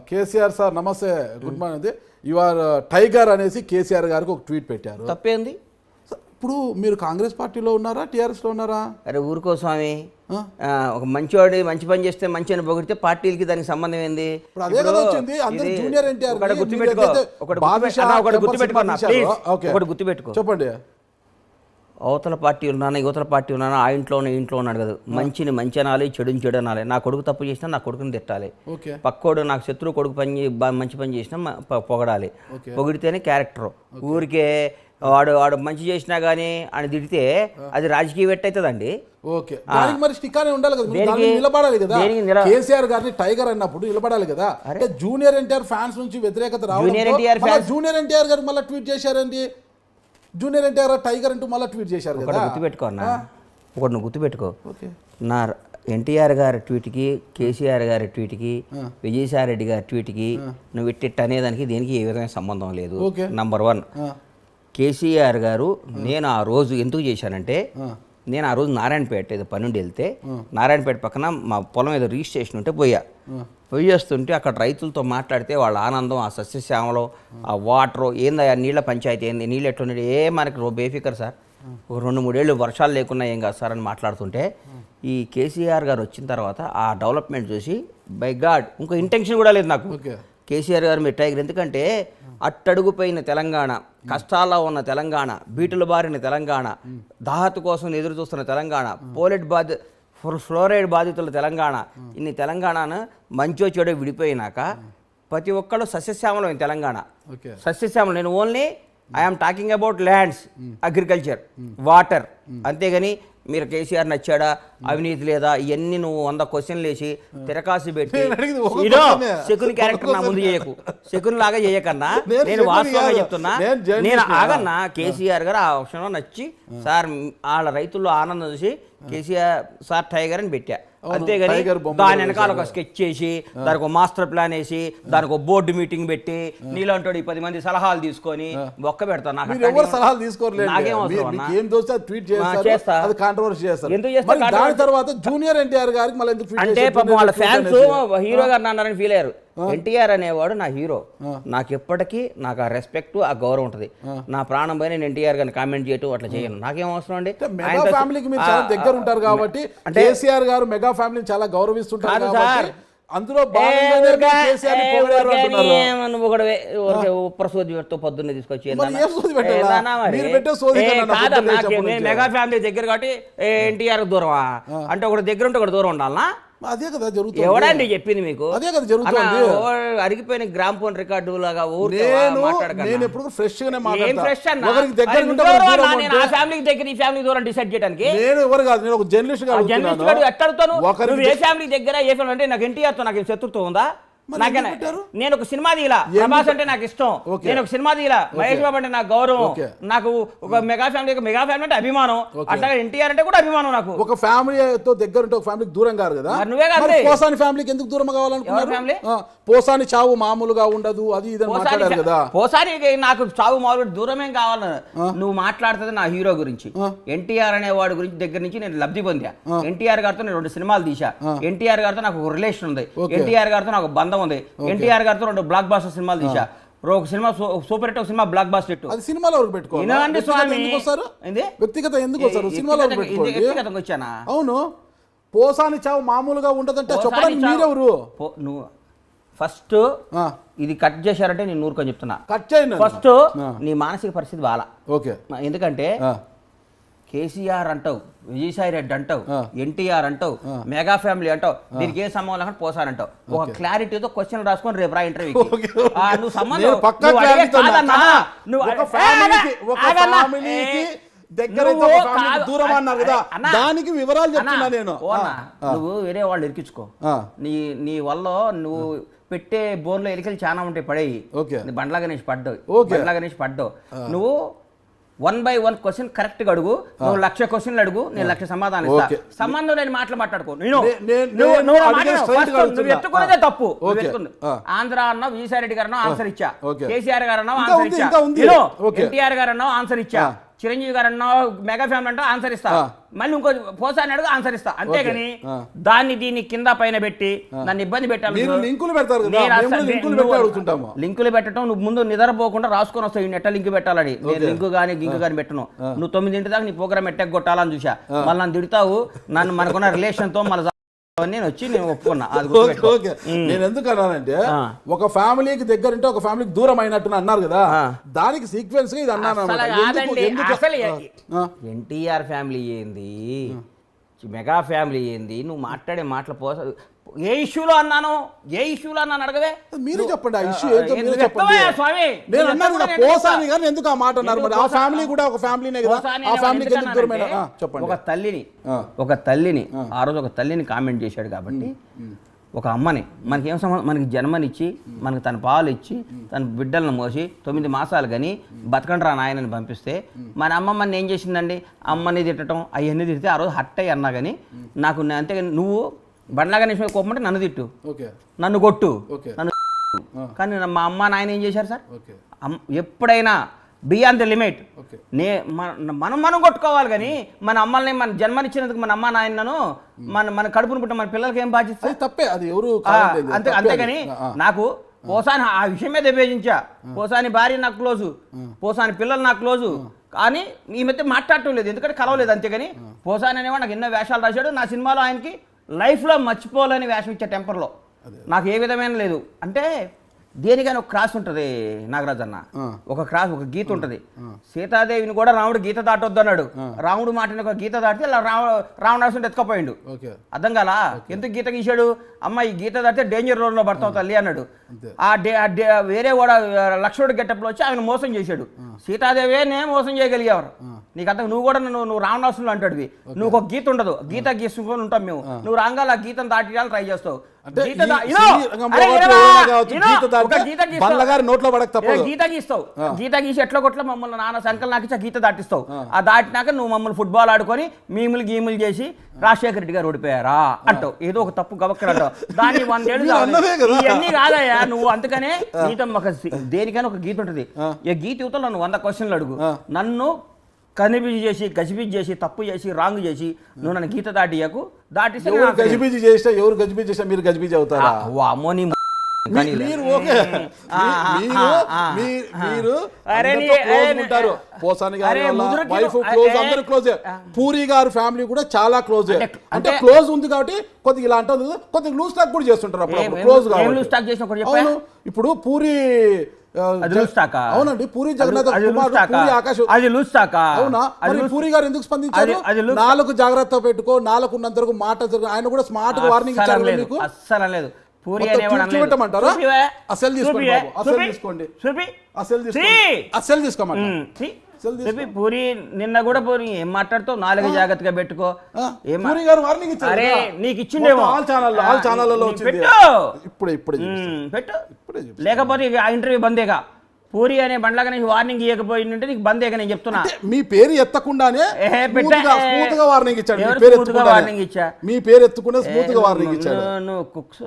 KCR sir నమస్తే, good morning. You are tiger అనేసి కేసీఆర్ గారికి ఒక ట్వీట్ పెట్టారు. తప్పేంది? ఇప్పుడు మీరు కాంగ్రెస్ పార్టీలో ఉన్నారా, టీఆర్ఎస్లో ఉన్నారా? అరే ఊరుకో స్వామి, ఒక మంచివాడు మంచి పని చేస్తే మంచి అని పొగిడితే పార్టీలకి దానికి సంబంధం ఏంది? అదే కదా వచ్చింది. అందరూ జూనియర్ ఎన్టీఆర్ ఒకటి గుర్తుపెట్టుకో, చెప్పండి. అవతల పార్టీ ఉన్నాను, యువతల పార్టీ ఉన్నాను, ఆ ఇంట్లోనే ఇంట్లో ఉన్నాడు కదా. మంచిని మంచి అనాలి, చెడుని చెడు అనాలి. నా కొడుకు తప్పు చేసినా నా కొడుకుని తిట్టాలి. పక్కోడు నాకు శత్రువు కొడుకు మంచి పని చేసినా పొగడాలి. పొగిడితేనే క్యారెక్టర్. ఊరికే వాడు మంచి చేసినా కానీ అని తిడితే అది రాజకీయ వెట్ అవుతుందండి. నిలబడాలి కదా. కేసీఆర్ గారిని టైగర్ అన్నప్పుడు నిలబడాలి కదా. జూనియర్ ఎన్టీఆర్ ఫ్యాన్స్ నుంచి వ్యతిరేకత రావాలి. జూనియర్ ఎన్టీఆర్ గారు మళ్ళీ ట్వీట్ చేశారండి. జూనియర్ ఎన్టీఆర్ టైగర్ అంటూ మళ్ళీ ట్వీట్ చేశారు కదా. గుర్తుపెట్టుకో అన్న, ఒకటి నువ్వు గుర్తుపెట్టుకో. నా ఎన్టీఆర్ గారి ట్వీట్కి, కేసీఆర్ గారి ట్వీట్కి, విజయసాయి రెడ్డి గారి ట్వీట్కి నువ్వు ఇట్టిట్ అనేదానికి దేనికి ఏ విధమైన సంబంధం లేదు. నంబర్ 1, కేసీఆర్ గారు నేను ఆ రోజు ఎందుకు చేశానంటే, నేను ఆ రోజు నారాయణపేట ఏదో పని నుండి వెళ్తే నారాయణపేట పక్కన మా పొలం ఏదో రిజిస్ట్రేషన్ ఉంటే పొయ్యి వస్తుంటే అక్కడ రైతులతో మాట్లాడితే వాళ్ళ ఆనందం, ఆ సస్యశ్యామలో, ఆ వాటరు ఏంది, ఆ నీళ్ళ పంచాయతీ ఏంది, నీళ్ళు ఎట్లున్నాయి, మనకి బేఫికర్ సార్, ఒక 2-3 ఏళ్ళు వర్షాలు లేకున్నా ఏం కాదు సార్ అని మాట్లాడుతుంటే, ఈ కేసీఆర్ గారు వచ్చిన తర్వాత ఆ డెవలప్మెంట్ చూసి బై గాడ్ ఇంకో ఇంటెన్షన్ కూడా లేదు నాకు. కేసీఆర్ గారు మీరు టైగర్, ఎందుకంటే అట్టడుగుపోయిన తెలంగాణ, కష్టాల్లో ఉన్న తెలంగాణ, బీటులు బారిన తెలంగాణ, దాహత కోసం ఎదురు చూస్తున్న తెలంగాణ, ఫ్లోరైడ్ బాధితుల తెలంగాణ, ఇన్ని తెలంగాణను మంచో చెడో విడిపోయినాక ప్రతి ఒక్కళ్ళు సస్యశ్యామలం తెలంగాణ. సస్యశ్యామలం. నేను only I'm talking about lands, agriculture, water. అంతేగాని మీరు కేసీఆర్ నచ్చాడా, అవినీతి లేదా, ఇవన్నీ నువ్వు 100 క్వశ్చన్లు వేసి తిరకాసి పెట్టి శకుని క్యారెక్టర్ నా ముందు చేయకు. శకుని లాగా చేయకన్నా, నేను వాస్తవంగా చెప్తున్నా. నేను ఆగన్నా. కేసీఆర్ గారు ఆ విషయంలో నచ్చి సార్ వాళ్ళ రైతుల్లో ఆనందం చూసి కేసీఆర్ సార్ టైగర్ అని పెట్టా. అంతేగాని దాని వెనకాల ఒక స్కెచ్ చేసి, దానికి ఒక మాస్టర్ ప్లాన్ వేసి, దానికి ఒక బోర్డు మీటింగ్ పెట్టి, నీలాంటి 10 మంది సలహాలు తీసుకొని బొక్క పెడతా. సలహాలు తీసుకోలేదు, జూనియర్ ఎన్టీఆర్ గారికి అంటే పాపం వాళ్ళ ఫ్యాన్స్ హీరో గారు అన్నారని ఫీల్ అయ్యారు. ఎన్టీఆర్ అనేవాడు నా హీరో. నాకు ఎప్పటికీ నాకు ఆ రెస్పెక్ట్, ఆ గౌరవం ఉంటుంది. నా ప్రాణం పైన నేను ఎన్టీఆర్ గారిని కామెంట్ చేయటం అట్లా చేయను. నాకేం అవసరం అండి. మెగా ఫ్యామిలీకి మీరు చాలా దగ్గర ఉంటారు కాబట్టి, కేసీఆర్ గారు మెగా ఫ్యామిలీని చాలా గౌరవిస్తుంటారు సార్. అందులో ప్రసోదితో పొద్దున్నే తీసుకొచ్చి మెగా ఫ్యామిలీ దగ్గర కాబట్టి ఎన్టీఆర్ దూరమా అంటే ఒకటి దగ్గర ఉంటే ఒకటి దూరం ఉండాలనా? అదే కదా జరుగుతుంది. ఎవడండి చెప్పింది మీకు? అదే కదా జరుగుతుంది. అరిగిపోయిన గ్రామ్ ఫోన్ రికార్డు లాగా నేను ఎప్పుడు ఫ్రెష్ గానే దగ్గర ఈ ఫ్యామిలీ దూరం డిసైడ్ చేయడానికి నేను ఎవరు కాదు, నేను ఒక జర్నలిస్ట్ గా ఎట్టాడుతాను. ఏ ఫ్యామిలీ దగ్గర ఏ ఫ్యామిలీ అంటే నాకు ఎన్టీఆర్ తో నాకు శత్రుత్వం ఉందా? నేను ఒక సినిమా తీలా, ప్రభాస్ అంటే నాకు ఇష్టం, నేను ఒక సినిమా తీలా, మహేష్ బాబు అంటే నాకు గౌరవం, నాకు ఒక మెగా ఫ్యామిలీ అంటే అభిమానం, అట్లాగే ఎన్టీఆర్ అంటే కూడా అభిమానం. నాకు ఒక ఫ్యామిలీతో దగ్గర ఉంటే ఒక ఫ్యామిలీకి దూరం కాదు కదా. నువ్వే కాదు, పోసాని ఫ్యామిలీకి ఎందుకు దూరం కావాలనుకున్నారు? పోసాని చావు మామూలుగా ఉండదు, అది ఇది మాట్లాడారు కదా. పోసానికి నాకు చావు మామూలు దూరమేం కావాలి. నువ్వు మాట్లాడుతుంది నా హీరో గురించి, ఎన్టీఆర్ అనే వాడి గురించి దగ్గర నుంచి నేను లబ్ధి పొందా. ఎన్టీఆర్ గారితో నేను 2 సినిమాలు తీసా. ఎన్టీఆర్ గారితో నాకు ఒక రిలేషన్ ఉంది. ఎన్టీఆర్ గారితో నాకు బంధం ఉంది. ఎన్టీఆర్ గారితో 2 బ్లాక్ బాస్టర్ సినిమాలు తీసా. ఒక సినిమా సూపర్ హిట్, ఒక సినిమా బ్లాక్ బాస్టర్ హిట్. అది సినిమాలో పెట్టుకోండి స్వామి. వ్యక్తిగత ఎందుకు వస్తారు? సినిమాలో వ్యక్తిగతంగా వచ్చానా? అవును. పోసాని చావు మామూలుగా ఉండదంటే చెప్పడానికి మీరెవరు? నువ్వు ఫస్ట్ ఇది కట్ చేశారంటే నేను నూరుకొని చెప్తున్నా. కట్ చేయండి. ఫస్ట్ నీ మానసిక పరిస్థితి బాలా. ఓకే. ఎందుకంటే కేసీఆర్ అంటావు, విజయసాయి రెడ్డి అంటావు, ఎన్టీఆర్ అంటావు, మెగా ఫ్యామిలీ అంటావు, దీనికి ఏ సంబంధం లేకుండా పోసానంటావు. ఒక క్లారిటీతో క్వశ్చన్ రాసుకొని రేపు రా ఇంటర్వ్యూ. నువ్వు సంబంధం దూరం అన్నారు కదా, దానికి వివరాలు చెప్తున్నా నేను. నువ్వు వేరే వాళ్ళు ఇరికించుకో. నీ వల్ల నువ్వు పెట్టే బోన్లో ఎలికలు చాలా ఉంటాయి, పడేయి. బండ్లా గణేష్ పడ్డావు. నువ్వు 1 by 1 క్వశ్చన్ కరెక్ట్ గా అడుగు. నువ్వు 1,00,000 క్వశ్చన్లు అడుగు, నేను 1,00,000 సమాధానం ఇస్తా. సంబంధం లేని మాటలు మాట్లాడుకో. నువ్వు ఎత్తుకునేదే తప్పు. ఆంధ్ర అన్నావు, విజయసాయి రెడ్డి గారు అన్నావు, ఆన్సర్ ఇచ్చా. కేసీఆర్ గారు అన్నావు, ఆన్సర్ ఇచ్చా. ఎన్టీఆర్ గారు అన్నావు, ఆన్సర్ ఇచ్చా. చిరంజీవి గారు అన్నావు మెగా ఫ్యామిలీ అంటే ఆన్సర్ ఇస్తా, మళ్ళీ ఇంకో పోసాని అడుగు ఆన్సర్ ఇస్తా, అంతేగాని దాన్ని దీన్ని కింద పైన పెట్టి నన్ను ఇబ్బంది పెట్టాలి. లింకులు పెట్టడం నువ్వు ముందు నిద్రపోకుండా రాసుకొని వస్తావు, ఈ నెట్ట లింక్ పెట్టాలని. నేను లింకు కానీ గింకు కానీ పెట్టను. నువ్వు 9 దాకా నీ ప్రోగ్రామ్ ఎట్టకు కొట్టాలని చూసా, మళ్ళీ నన్ను తిడతావు, నన్ను మనకున్న రిలేషన్ తో మళ్ళీ నేను వచ్చి నేను ఒప్పుకున్నా. నేను ఎందుకు అన్నానంటే ఒక ఫ్యామిలీకి దగ్గర ఉంటే ఒక ఫ్యామిలీకి దూరం అయినట్టు అన్నారు కదా, దానికి సీక్వెన్స్ ఇది అన్నాను. ఎన్టీఆర్ ఫ్యామిలీ ఏంది, మెగా ఫ్యామిలీ ఏంది, నువ్వు మాట్లాడే మాటలు ఏ ఇష్యూలో అన్నాను, ఏ ఇష్యూలో అన్నాను అడగవే. మీరు చెప్పండి ఆ ఇష్యూ ఏంటో మీరు చెప్పండి. నేను అన్నాను కదా పోసాని కానీ ఎందుకు ఆ మాట అన్నారు మరి? ఆ ఫ్యామిలీ కూడా ఒక ఫ్యామిలీనే కదా, ఆ ఫ్యామిలీకి ఎందుకు దూరమైన? చెప్పండి. ఒక తల్లిని ఆ రోజు ఒక తల్లిని కామెంట్ చేశాడు కాబట్టి, ఒక అమ్మని మనకేం మనకి జన్మనిచ్చి మనకి తన పాలు ఇచ్చి తన బిడ్డలను మోసి 9 మాసాలు కానీ బతకండ్రా నాయనని పంపిస్తే మన అమ్మమ్మని ఏం చేసిందండి? అమ్మని తిట్టడం అవన్నీ తిడితే ఆ రోజు హట్ అయ్యి అన్నా కానీ నాకు అంతేగాని నువ్వు బండ్లాగా నిమిషం కోపమంటే నన్ను తిట్టు, నన్ను కొట్టు, నన్ను కానీ మా అమ్మ నాయన ఏం చేశారు సార్? ఎప్పుడైనా బియాండ్ ద లిమిట్ మనం కొట్టుకోవాలి కానీ మన అమ్మల్ని మన జన్మనిచ్చినందుకు మన అమ్మ నాయనను మన కడుపును పుట్టిన మన పిల్లలకి ఏం బాధ్యత? తప్పే అది ఎవరు అంతేగాని నాకు పోసాని ఆ విషయమే విభేజించా. పోసాని భార్య నాకు క్లోజు, పోసాని పిల్లలు నాకు క్లోజు, కానీ ఈ మధ్య మాట్లాడటం లేదు ఎందుకంటే కలవలేదు. అంతేగాని పోసాని అనేవాడు నాకు ఎన్నో వేషాలు రాశాడు. నా సినిమాలో ఆయనకి లైఫ్లో మర్చిపోలేని వేషం ఇచ్చే టెంపర్లో నాకు ఏ విధమైన లేదు. అంటే దేనికైనా ఒక క్రాస్ ఉంటుంది నాగరాజ్ అన్న, ఒక క్రాస్ ఒక గీత ఉంటుంది. సీతాదేవిని కూడా రాముడు గీత దాటొద్దు అన్నాడు. రాముడు మాటని ఒక గీత దాటితే ఇలా రావణాసుని ఎత్తుకపోయిండు. అర్థం కాలా ఎందుకు గీత గీశాడు? అమ్మ ఈ గీత దాటితే డేంజర్ రోడ్లో పడతావు తల్లి అన్నాడు. వేరే కూడా లక్ష్మణుడు గెటప్లో వచ్చి ఆయన మోసం చేశాడు. సీతాదేవినే మోసం చేయగలిగేవారు. నీకు అంత నువ్వు కూడా నువ్వు రావణాసులు అంటాడు. నువ్వు ఒక గీత ఉండదు, గీత గీసుకొని ఉంటాం మేము. నువ్వు రంగాల గీతను దాటియాలని ట్రై చేస్తావు. గీత గీస్తావు, గీత గీసి ఎట్లా కొట్ల మమ్మల్ని నాన్న సంకల్ నాకు ఇచ్చా గీత దాటిస్తావు. ఆ దాటినాక నువ్వు మమ్మల్ని ఫుట్బాల్ ఆడుకొని మీములు గీములు చేసి రాజశేఖర రెడ్డి గారు ఓడిపోయారా అంటావు. ఏదో ఒక తప్పు గబక్కర అంటావు. దాన్ని 100 ఏళ్ళు ఇవన్నీ కాదయ్యా నువ్వు. అందుకనే గీత ఒక దేనికైనా ఒక గీత ఉంటుంది. ఈ గీత యువతలో నన్ను 100 క్వశ్చన్లు అడుగు. నన్ను కనిబిజి చేసి గజిబిజి చేసి తప్పు చేసి రాంగ్ చేసి నువ్వు నన్ను గీత దాటియకు దాటిస్తే గజిబిజి చేసినా ఎవరు గజిబిజి చేసినా మీరు గజిబిజి అవుతారా? అమ్మో నీ పూరి గారు ఫ్యామిలీ కూడా చాలా క్లోజ్. అంటే క్లోజ్ ఉంది కాబట్టి కొద్దిగా ఇలా అంటుంది, కొద్దిగా లూజ్ టాక్ కూడా చేస్తుంటారు అప్పుడు క్లోజ్ గా. ఇప్పుడు పూరి అవునండి, పూరి జగన్నాథ్ పూరి ఆకాశ్ అవునా? పూరి గారు ఎందుకు స్పందించారు? 4 జాగ్రత్త పెట్టుకో, 4 ఉన్నంత వరకు మాట ఆయన కూడా స్మార్ట్ గా వార్నింగ్ ఇచ్చారు మీకు. అస్సలు లేదు. చూపెట్టమంటారా? అసలు తీసుకోండి బాబు, అసలు తీసుకోండి, అసలు తీసుకోమంటారు. పూరి నిన్న కూడా పూరి ఏం మాట్లాడుతావు? 4 జాగ్రత్తగా పెట్టుకో. అరే నీకు ఇచ్చిండేమో పెట్టు, లేకపోతే ఆ ఇంటర్వ్యూ బందేగా. పూరి అనే బండ్లాగా నీకు వార్నింగ్ ఇవ్వకపోయిందంటే నీకు బందేగా నేను చెప్తున్నా. మీ పేరు ఎత్తకుండానే వార్నింగ్ ఇచ్చాడు. వార్నింగ్ ఇచ్చా, మీ పేరు ఎత్తకుండా స్మూత్ గా వార్నింగ్ ఇచ్చాడు. నువ్వు కుక్స్